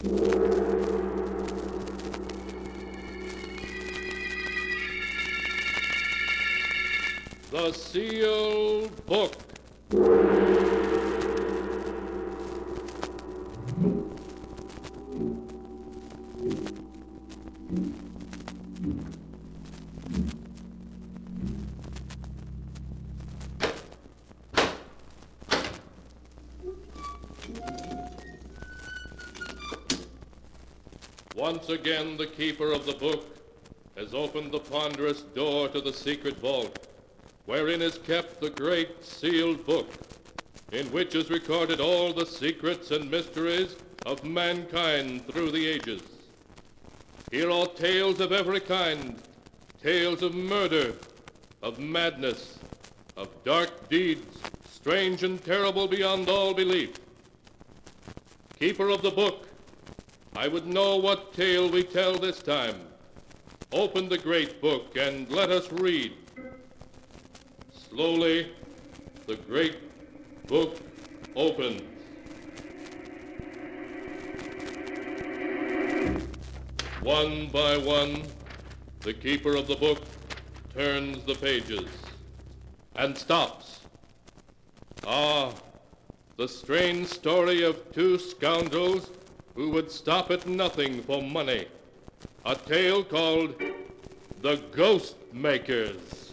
The Sealed Book. Once again, the keeper of the book has opened the ponderous door to the secret vault, wherein is kept the great sealed book, in which is recorded all the secrets and mysteries of mankind through the ages. Here are tales of every kind, tales of murder, of madness, of dark deeds, strange and terrible beyond all belief. Keeper of the book, I would know what tale we tell this time. Open the great book and let us read. Slowly, the great book opens. One by one, the keeper of the book turns the pages and stops. Ah, the strange story of two scoundrels who would stop at nothing for money. A tale called The Ghost Makers.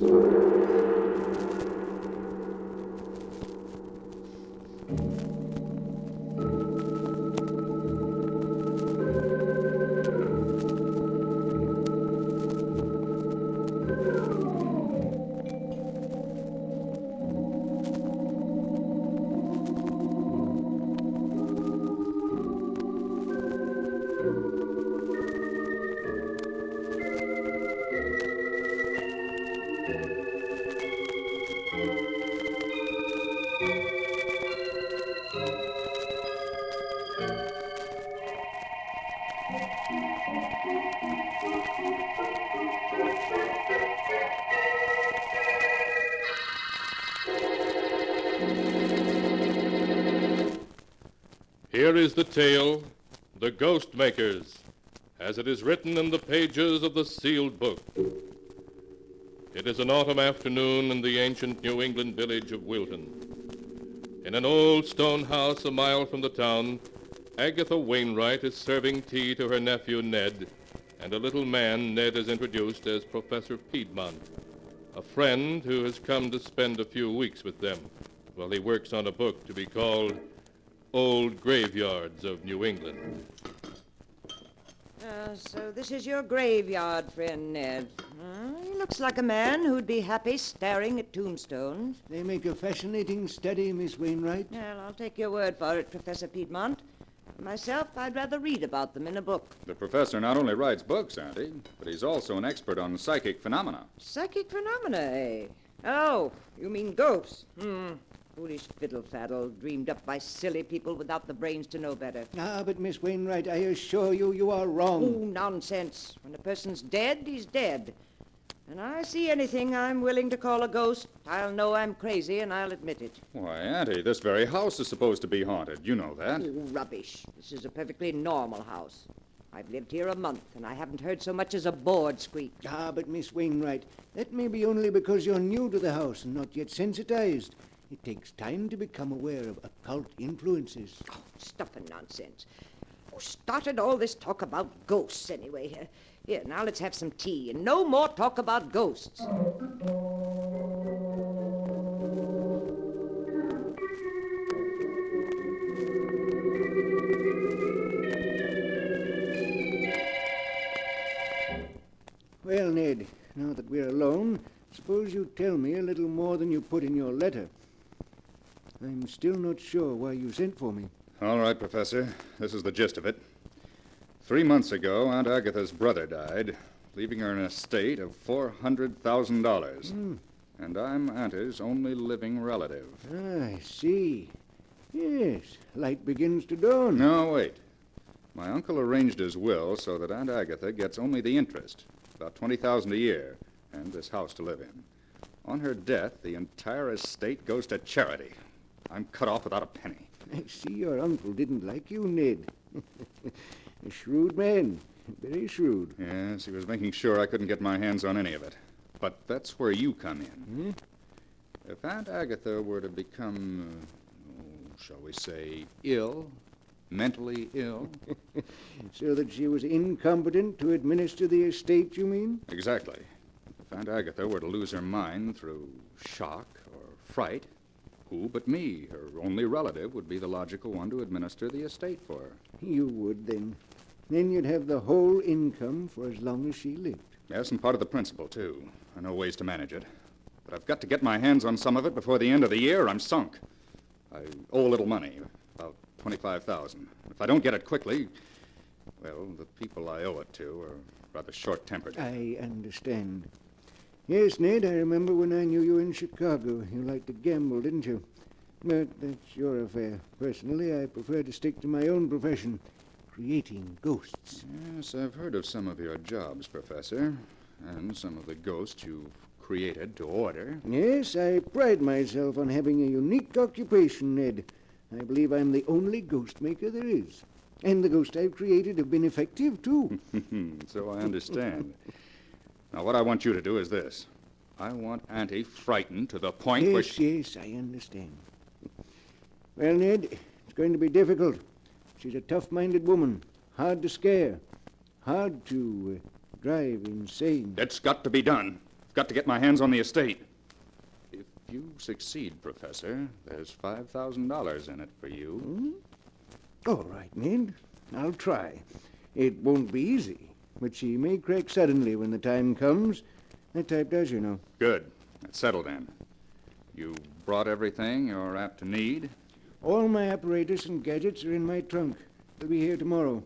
Here is the tale, The Ghost Makers, as it is written in the pages of the sealed book. It is an autumn afternoon in the ancient New England village of Wilton. In an old stone house a mile from the town, Agatha Wainwright is serving tea to her nephew Ned, and a little man Ned has introduced as Professor Piedmont, a friend who has come to spend a few weeks with them while he works on a book to be called Old Graveyards of New England. So this is your graveyard, friend Ned. He looks like a man who'd be happy staring at tombstones. They make a fascinating study, Miss Wainwright. Well, I'll take your word for it, Professor Piedmont. Myself, I'd rather read about them in a book. The professor not only writes books, Auntie, but he's also an expert on psychic phenomena. Psychic phenomena, eh? Oh, you mean ghosts. Foolish fiddle-faddle, dreamed up by silly people without the brains to know better. Ah, but Miss Wainwright, I assure you, you are wrong. Oh, nonsense. When a person's dead, he's dead. And I see anything I'm willing to call a ghost, I'll know I'm crazy, and I'll admit it. Why, Auntie, this very house is supposed to be haunted. You know that. Oh, rubbish. This is a perfectly normal house. I've lived here a month, and I haven't heard so much as a board squeak. Ah, but Miss Wainwright, that may be only because you're new to the house and not yet sensitized. It takes time to become aware of occult influences. Oh, stuff and nonsense. Who started all this talk about ghosts, anyway? Here, now let's have some tea, and no more talk about ghosts. Well, Ned, now that we're alone, suppose you tell me a little more than you put in your letter. I'm still not sure why you sent for me. All right, Professor. This is the gist of it. 3 months ago, Aunt Agatha's brother died, leaving her an estate of $400,000. And I'm Auntie's only living relative. I see. Yes, light begins to dawn. No, wait. My uncle arranged his will so that Aunt Agatha gets only the interest, about $20,000 a year, and this house to live in. On her death, the entire estate goes to charity. I'm cut off without a penny. I see your uncle didn't like you, Ned. A shrewd man. Very shrewd. Yes, he was making sure I couldn't get my hands on any of it. But that's where you come in. Hmm? If Aunt Agatha were to become, shall we say, ill, mentally ill. So that she was incompetent to administer the estate, you mean? Exactly. If Aunt Agatha were to lose her mind through shock or fright, who but me, her only relative, would be the logical one to administer the estate for her? You would, then. Then you'd have the whole income for as long as she lived. Yes, and part of the principle, too. I know ways to manage it. But I've got to get my hands on some of it before the end of the year, or I'm sunk. I owe a little money, about $25,000. If I don't get it quickly, well, the people I owe it to are rather short-tempered. I understand. Yes, Ned, I remember when I knew you in Chicago. You liked to gamble, didn't you? But that's your affair. Personally, I prefer to stick to my own profession, creating ghosts. Yes, I've heard of some of your jobs, Professor, and some of the ghosts you've created to order. Yes, I pride myself on having a unique occupation, Ned. I believe I'm the only ghost maker there is. And the ghosts I've created have been effective, too. So I understand. Now, what I want you to do is this. I want Auntie frightened to the point where she... Yes, I understand. Well, Ned, it's going to be difficult. She's a tough-minded woman, hard to scare, hard to drive insane. It's got to be done. I've got to get my hands on the estate. If you succeed, Professor, there's $5,000 in it for you. All right, Ned. I'll try. It won't be easy, but she may crack suddenly when the time comes. That type does, you know. Good. That's settled then. You brought everything you're apt to need? All my apparatus and gadgets are in my trunk. They'll be here tomorrow.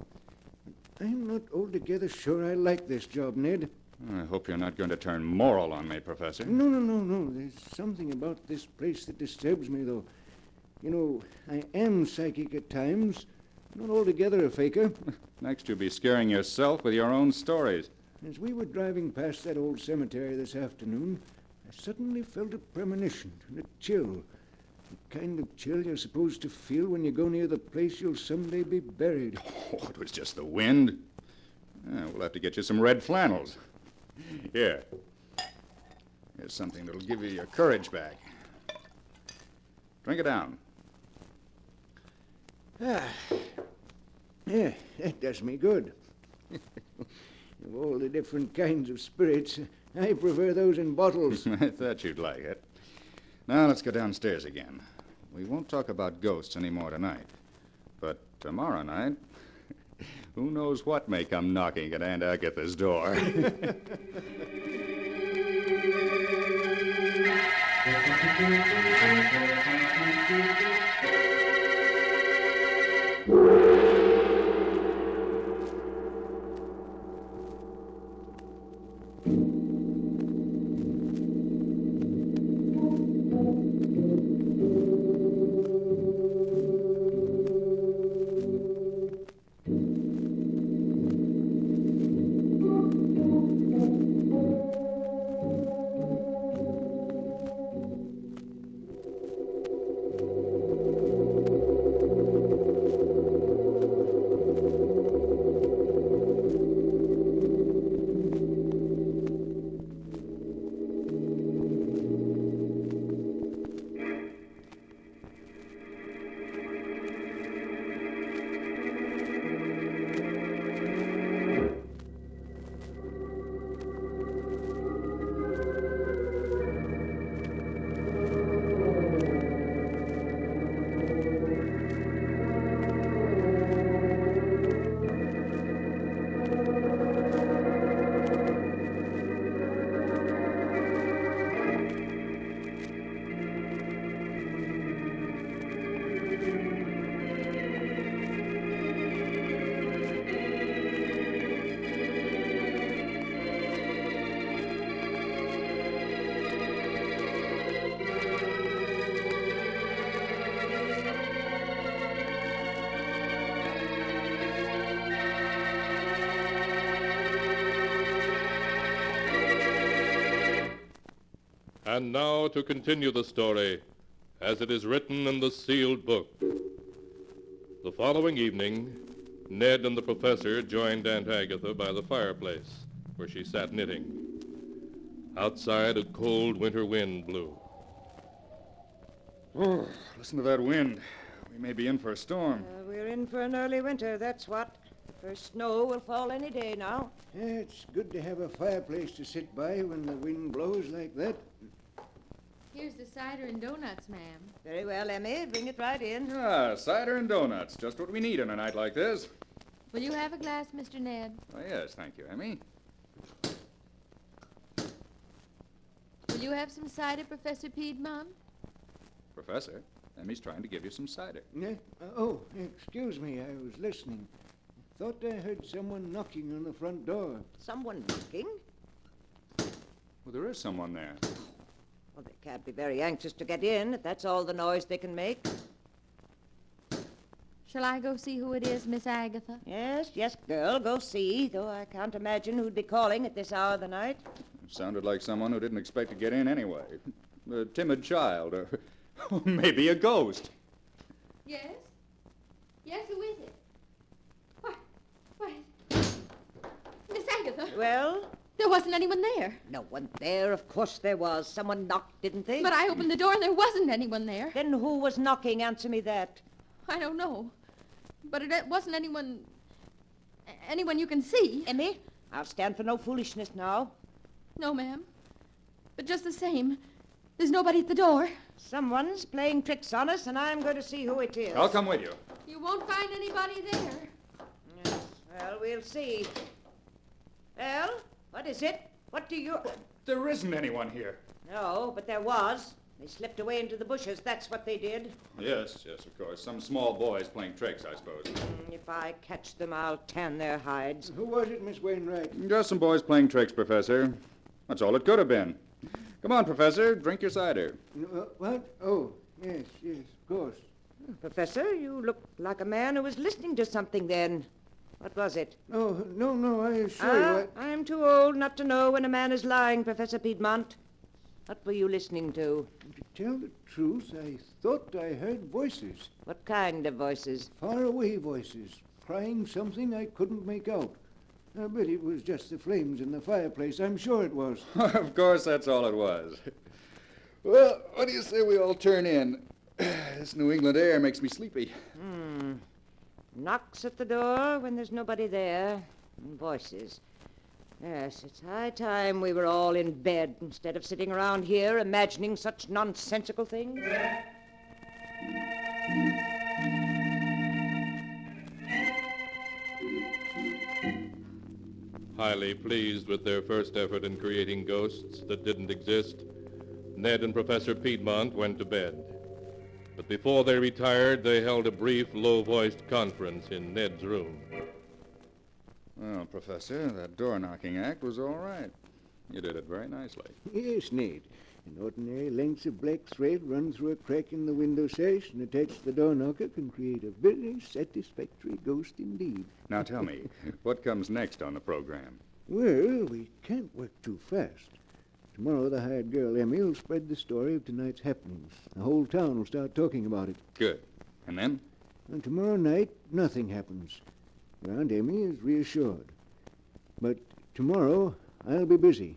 I'm not altogether sure I like this job, Ned. I hope you're not going to turn moral on me, Professor. No. There's something about this place that disturbs me, though. You know, I am psychic at times. Not altogether a faker. Next, you'll be scaring yourself with your own stories. As we were driving past that old cemetery this afternoon, I suddenly felt a premonition and a chill. The kind of chill you're supposed to feel when you go near the place you'll someday be buried. Oh, it was just the wind. We'll have to get you some red flannels. Here. Here's something that'll give you your courage back. Drink it down. Yeah, that does me good. Of all the different kinds of spirits, I prefer those in bottles. I thought you'd like it. Now let's go downstairs again. We won't talk about ghosts anymore tonight. But tomorrow night, who knows what may come knocking at Aunt Agatha's door. And now to continue the story as it is written in the sealed book. The following evening, Ned and the professor joined Aunt Agatha by the fireplace, where she sat knitting. Outside, a cold winter wind blew. Oh, listen to that wind. We may be in for a storm. We're in for an early winter, that's what. The first snow will fall any day now. It's good to have a fireplace to sit by when the wind blows like that. Here's the cider and donuts, ma'am. Very well, Emmy. Bring it right in. Ah, cider and donuts. Just what we need on a night like this. Will you have a glass, Mr. Ned? Oh, yes, thank you, Emmy. Will you have some cider, Professor Piedmont? Professor, Emmy's trying to give you some cider. Oh, excuse me. I was listening. Thought I heard someone knocking on the front door. Someone knocking? Well, there is someone there. Well, they can't be very anxious to get in if that's all the noise they can make. Shall I go see who it is, Miss Agatha? Yes, girl, go see, though I can't imagine who'd be calling at this hour of the night. Sounded like someone who didn't expect to get in anyway. A timid child, or maybe a ghost. Yes? Yes, who is it? Why, Miss Agatha. Well? There wasn't anyone there. No one there. Of course there was. Someone knocked, didn't they? But I opened the door and there wasn't anyone there. Then who was knocking? Answer me that. I don't know. But it wasn't anyone you can see. Emmy, I'll stand for no foolishness now. No, ma'am. But just the same, there's nobody at the door. Someone's playing tricks on us, and I'm going to see who it is. I'll come with you. You won't find anybody there. Yes, well, we'll see. Well, what is it? What do you... There isn't anyone here. No, but there was. They slipped away into the bushes. That's what they did. Yes, of course. Some small boys playing tricks, I suppose. If I catch them, I'll tan their hides. Who was it, Miss Wainwright? Just some boys playing tricks, Professor. That's all it could have been. Come on, Professor. Drink your cider. What? Oh, yes, of course. Professor, you look like a man who was listening to something then. What was it? Oh, no, I assure you. I'm too old not to know when a man is lying, Professor Piedmont. What were you listening to? To tell the truth, I thought I heard voices. What kind of voices? Faraway voices, crying something I couldn't make out. I bet it was just the flames in the fireplace. I'm sure it was. Of course, that's all it was. Well, what do you say we all turn in? This New England air makes me sleepy. Knocks at the door when there's nobody there. And voices. Yes, it's high time we were all in bed instead of sitting around here imagining such nonsensical things. Highly pleased with their first effort in creating ghosts that didn't exist, Ned and Professor Piedmont went to bed. But before they retired, they held a brief, low-voiced conference in Ned's room. Well, Professor, that door-knocking act was all right. You did it very nicely. Yes, Ned. An ordinary lengths of black thread run through a crack in the window sash and attached to the door knocker can create a very satisfactory ghost indeed. Now tell me, what comes next on the program? Well, we can't work too fast. Tomorrow the hired girl, Emmy, will spread the story of tonight's happenings. The whole town will start talking about it. Good. And then? And tomorrow night, nothing happens. Your Aunt Emmy is reassured. But tomorrow, I'll be busy.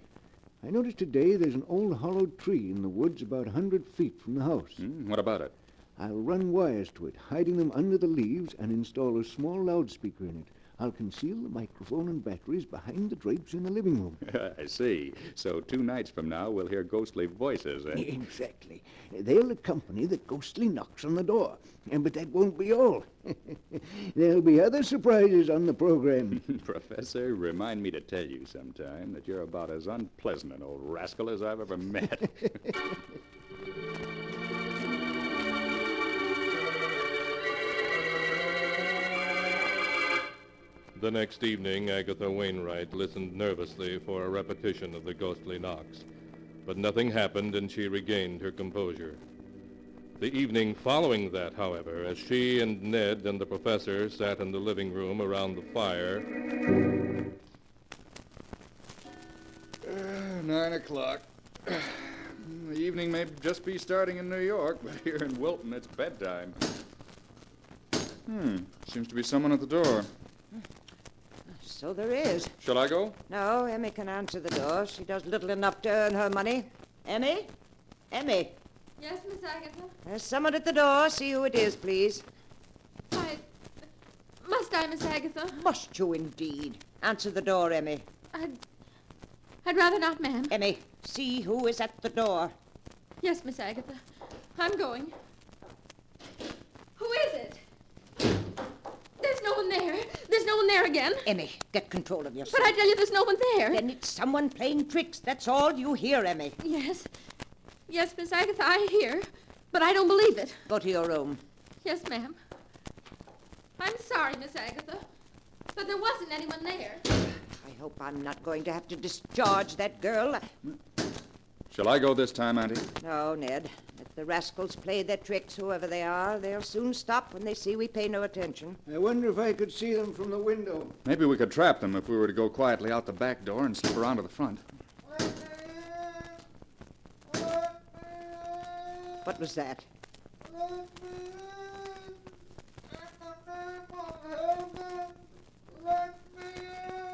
I noticed today there's an old hollowed tree in the woods about 100 feet from the house. What about it? I'll run wires to it, hiding them under the leaves, and install a small loudspeaker in it. I'll conceal the microphone and batteries behind the drapes in the living room. I see. So 2 nights from now, we'll hear ghostly voices, eh? Exactly. They'll accompany the ghostly knocks on the door. But that won't be all. There'll be other surprises on the program. Professor, remind me to tell you sometime that you're about as unpleasant an old rascal as I've ever met. The next evening, Agatha Wainwright listened nervously for a repetition of the ghostly knocks. But nothing happened, and she regained her composure. The evening following that, however, as she and Ned and the professor sat in the living room around the fire... 9 o'clock. The evening may just be starting in New York, but here in Wilton, it's bedtime. Seems to be someone at the door. So there is. Shall I go? No, Emmy can answer the door. She does little enough to earn her money. Emmy? Emmy? Yes, Miss Agatha? There's someone at the door. See who it is, please. Must I, Miss Agatha? Must you indeed? Answer the door, Emmy. I'd rather not, ma'am. Emmy, see who is at the door. Yes, Miss Agatha. I'm going. Who is it? There's no one there. There's no one there again. Emmy, get control of yourself. But I tell you, there's no one there. Then it's someone playing tricks. That's all you hear, Emmy. Yes. Yes, Miss Agatha, I hear. But I don't believe it. Go to your room. Yes, ma'am. I'm sorry, Miss Agatha, but there wasn't anyone there. I hope I'm not going to have to discharge that girl. Shall I go this time, Auntie? No, Ned. Let the rascals play their tricks, whoever they are. They'll soon stop when they see we pay no attention. I wonder if I could see them from the window. Maybe we could trap them if we were to go quietly out the back door and slip around to the front. What was that?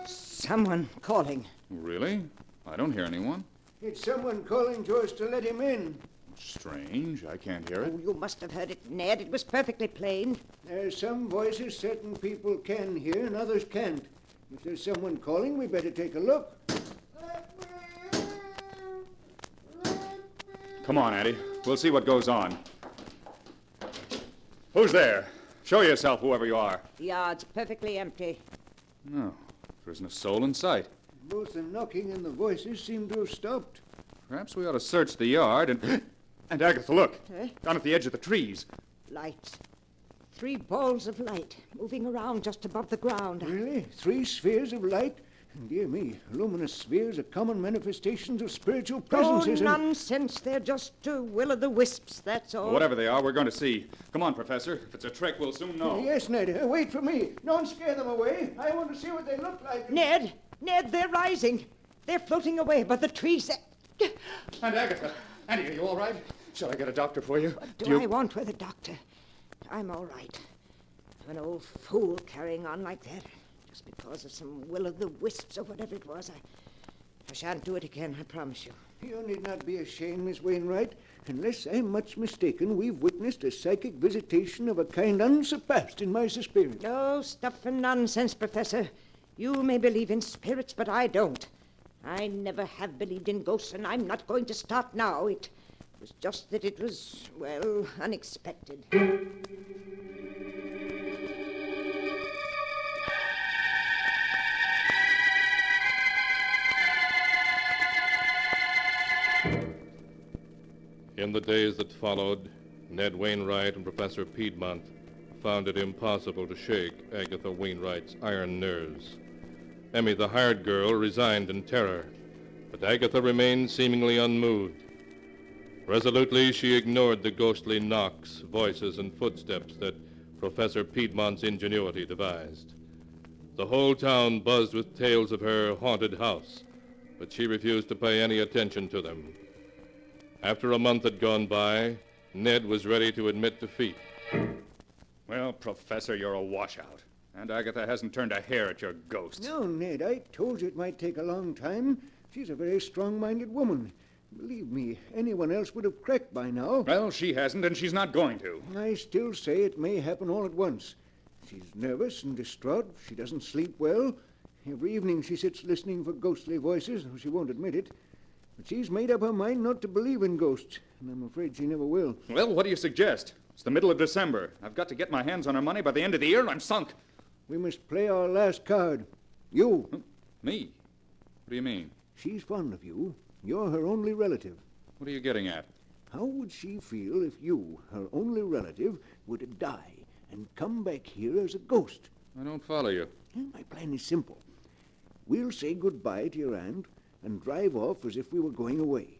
Someone calling. Really? I don't hear anyone. It's someone calling to us to let him in. Strange. I can't hear it. Oh, you must have heard it, Ned. It was perfectly plain. There's some voices certain people can hear and others can't. If there's someone calling, we better take a look. Come on, Auntie. We'll see what goes on. Who's there? Show yourself, whoever you are. The yard's perfectly empty. No, there isn't a soul in sight. Both the knocking and the voices seem to have stopped. Perhaps we ought to search the yard and... And Agatha, look. Eh? Down at the edge of the trees. Lights. 3 balls of light moving around just above the ground. Really? 3 spheres of light? Dear me, luminous spheres are common manifestations of spiritual presences. Oh, nonsense. They're just will-o'-the-wisps, that's all. Whatever they are, we're going to see. Come on, Professor. If it's a trick, we'll soon know. Yes, Ned. Wait for me. Don't scare them away. I want to see what they look like. Ned, they're rising. They're floating away above the trees. And Agatha. Annie, are you all right? Shall I get a doctor for you? What do I want with a doctor? I'm all right. I'm an old fool carrying on like that. Just because of some will-o'-the-wisps or whatever it was. I shan't do it again, I promise you. You need not be ashamed, Miss Wainwright. Unless I'm much mistaken, we've witnessed a psychic visitation of a kind unsurpassed in my experience. No stuff and nonsense, Professor. You may believe in spirits, but I don't. I never have believed in ghosts, and I'm not going to start now. It was just that it was, well, unexpected. In the days that followed, Ned Wainwright and Professor Piedmont found it impossible to shake Agatha Wainwright's iron nerves. Emmy, the hired girl, resigned in terror, but Agatha remained seemingly unmoved. Resolutely, she ignored the ghostly knocks, voices, and footsteps that Professor Piedmont's ingenuity devised. The whole town buzzed with tales of her haunted house, but she refused to pay any attention to them. After a month had gone by, Ned was ready to admit defeat. Well, Professor, you're a washout. And Agatha hasn't turned a hair at your ghost. No, Ned, I told you it might take a long time. She's a very strong-minded woman. Believe me, anyone else would have cracked by now. Well, she hasn't, and she's not going to. I still say it may happen all at once. She's nervous and distraught. She doesn't sleep well. Every evening she sits listening for ghostly voices, though she won't admit it. But she's made up her mind not to believe in ghosts, and I'm afraid she never will. Well, what do you suggest? It's the middle of December. I've got to get my hands on her money by the end of the year, and I'm sunk. We must play our last card. You. Me? What do you mean? She's fond of you. You're her only relative. What are you getting at? How would she feel if you, her only relative, were to die and come back here as a ghost? I don't follow you. My plan is simple. We'll say goodbye to your aunt and drive off as if we were going away.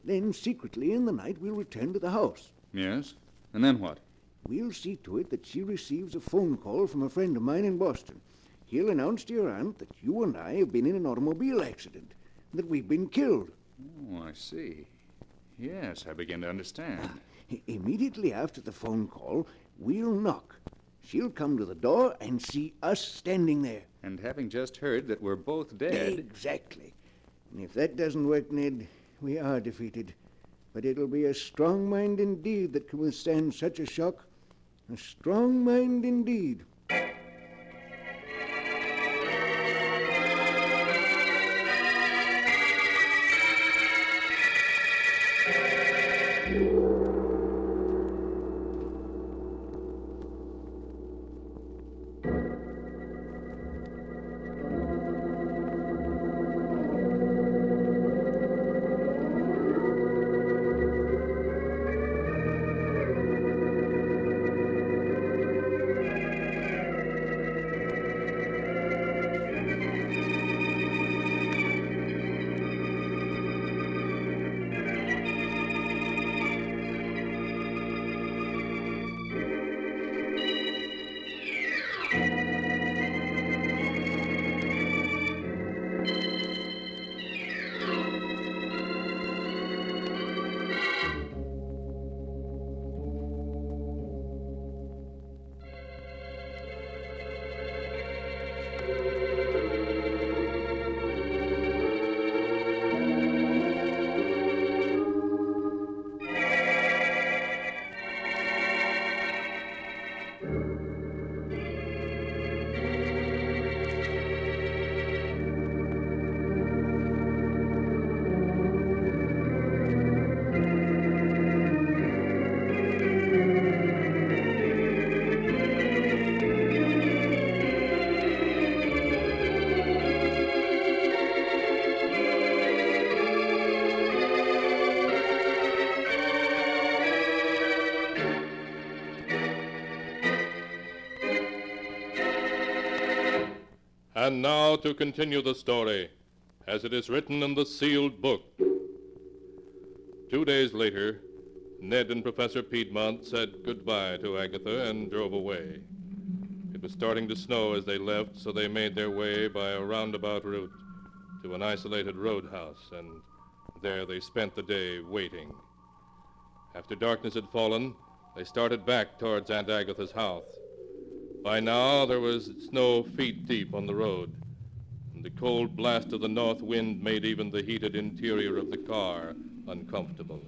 Then, secretly in the night, we'll return to the house. Yes? And then what? We'll see to it that she receives a phone call from a friend of mine in Boston. He'll announce to your aunt that you and I have been in an automobile accident, that we've been killed. Oh, I see. Yes, I begin to understand. Immediately after the phone call, we'll knock. She'll come to the door and see us standing there. And having just heard that we're both dead... Exactly. And if that doesn't work, Ned, we are defeated. But it'll be a strong mind indeed that can withstand such a shock. A strong mind indeed. And now to continue the story, as it is written in the sealed book. 2 days later, Ned and Professor Piedmont said goodbye to Agatha and drove away. It was starting to snow as they left, so they made their way by a roundabout route to an isolated roadhouse, and there they spent the day waiting. After darkness had fallen, they started back towards Aunt Agatha's house. By now, there was snow feet deep on the road, and the cold blast of the north wind made even the heated interior of the car uncomfortable.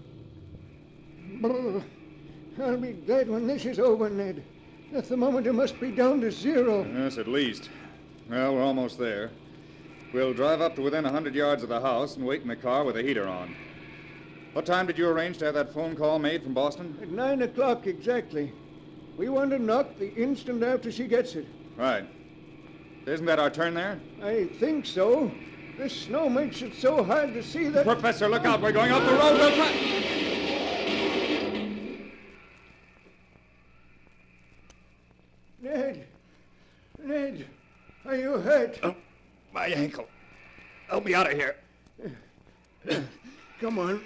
Brr. I'll be glad when this is over, Ned. The thermometer must be down to 0. Yes, at least. Well, we're almost there. We'll drive up to within 100 yards of the house and wait in the car with the heater on. What time did you arrange to have that phone call made from Boston? At 9 o'clock exactly. We want to knock the instant after she gets it. Right. Isn't that our turn there? I think so. This snow makes it so hard to see that... Professor, look out. We're going off the road. Ned! Ned! Are you hurt? Oh, my ankle. Help me out of here. Come on.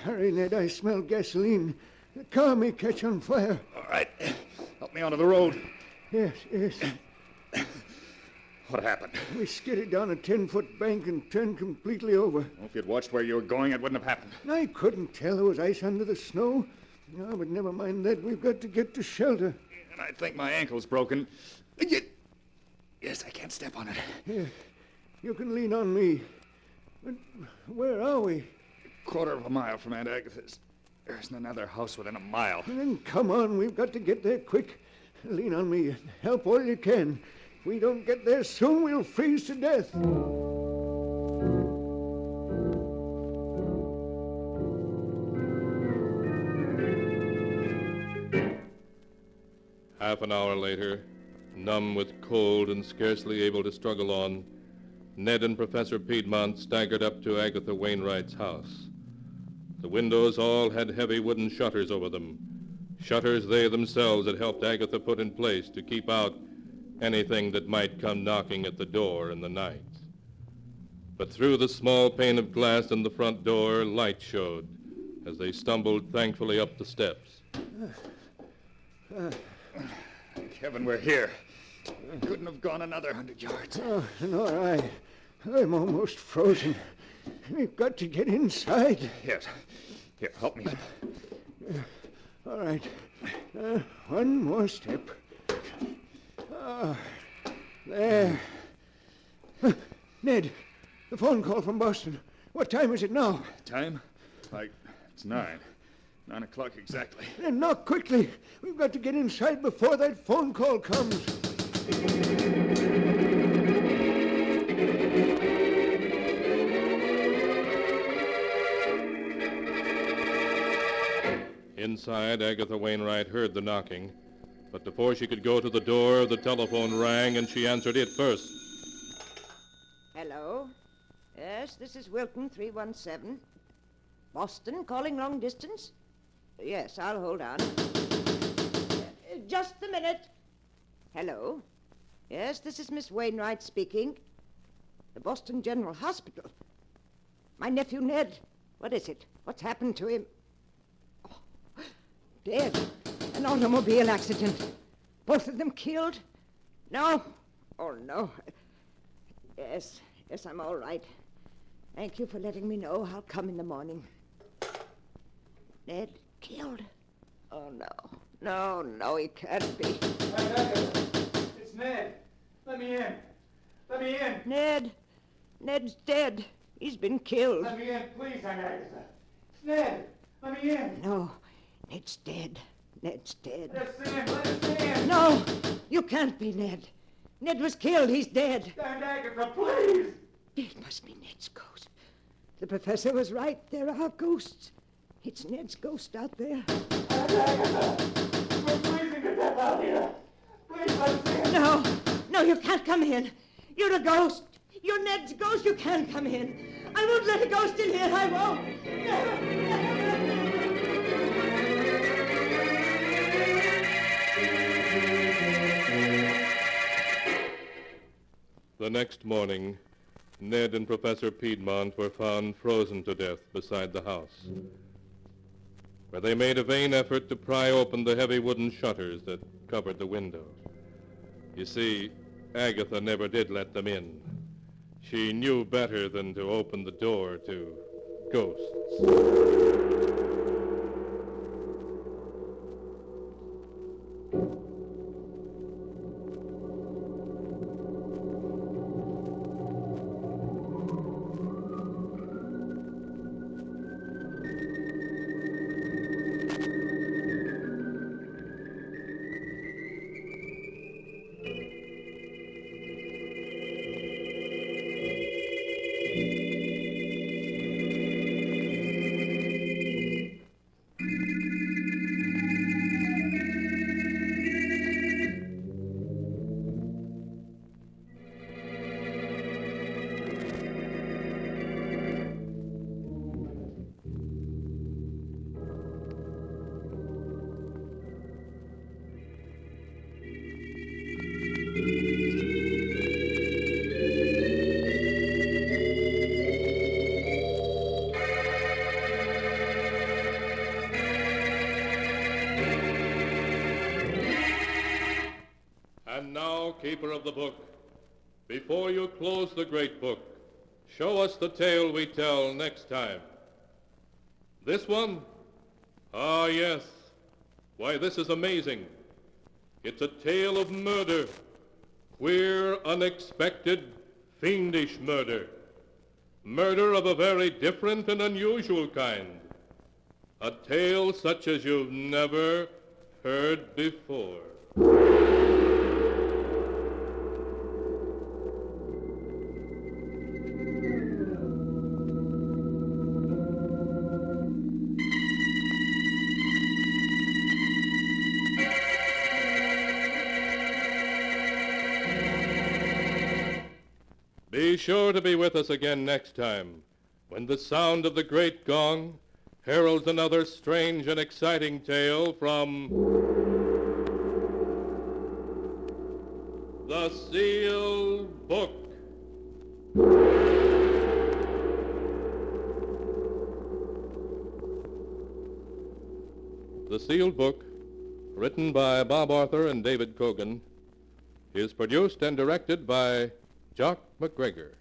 Hurry, Ned. I smell gasoline. The car may catch on fire. All right. Help me onto the road. Yes, yes. What happened? We skidded down a 10-foot bank and turned completely over. Well, if you'd watched where you were going, it wouldn't have happened. I couldn't tell there was ice under the snow. No, but never mind that. We've got to get to shelter. And I think my ankle's broken. Yes, I can't step on it. Here, you can lean on me. But where are we? Quarter of a mile from Aunt Agatha's. There isn't another house within a mile. Then come on, we've got to get there quick. Lean on me and help all you can. If we don't get there soon, we'll freeze to death. Half an hour later, numb with cold and scarcely able to struggle on, Ned and Professor Piedmont staggered up to Agatha Wainwright's house. The windows all had heavy wooden shutters over them, shutters they themselves had helped Agatha put in place to keep out anything that might come knocking at the door in the night. But through the small pane of glass in the front door, light showed as they stumbled thankfully up the steps. Thank heaven we're here. Couldn't have gone another 100 yards. Oh, nor I. I'm almost frozen. We've got to get inside. Yes. Here, help me. All right. One more step. There. Ned, the phone call from Boston. What time is it now? Time? It's 9. 9 o'clock exactly. Then knock quickly. We've got to get inside before that phone call comes. Inside, Agatha Wainwright heard the knocking, but before she could go to the door, the telephone rang and she answered it first. Hello? Yes, this is Wilton 317. Boston, calling long distance? Yes, I'll hold on. Just a minute. Hello? Yes, this is Miss Wainwright speaking. The Boston General Hospital. My nephew Ned. What is it? What's happened to him? Oh, dead. An automobile accident. Both of them killed? No. Oh, no. Yes, I'm all right. Thank you for letting me know. I'll come in the morning. Ned killed? Oh, no. No, he can't be. It's Ned. Let me in. Let me in. Ned's dead. He's been killed. Let me in, please, Aunt Agatha. It's Ned. Let me in. No, Ned's dead. Ned's dead. Let us in. Let us in. No, you can't be Ned. Ned was killed. He's dead. Aunt Agatha, please. It must be Ned's ghost. The professor was right. There are ghosts. It's Ned's ghost out there. Aunt Agatha, we're freezing to death out here. Please let us in. No, you can't come in. You're a ghost. You're Ned's ghost. You can't come in. I won't let a ghost in here. I won't. The next morning, Ned and Professor Piedmont were found frozen to death beside the house, where they made a vain effort to pry open the heavy wooden shutters that covered the window. You see, Agatha never did let them in. She knew better than to open the door to ghosts. And now, keeper of the book, before you close the great book, show us the tale we tell next time. This one? Ah, yes. Why, this is amazing. It's a tale of murder. Queer, unexpected, fiendish murder. Murder of a very different and unusual kind. A tale such as you've never heard before. Be sure to be with us again next time, when the sound of the great gong heralds another strange and exciting tale from the Sealed Book. The Sealed Book, written by Bob Arthur and David Cogan, is produced and directed by Jock MacGregor.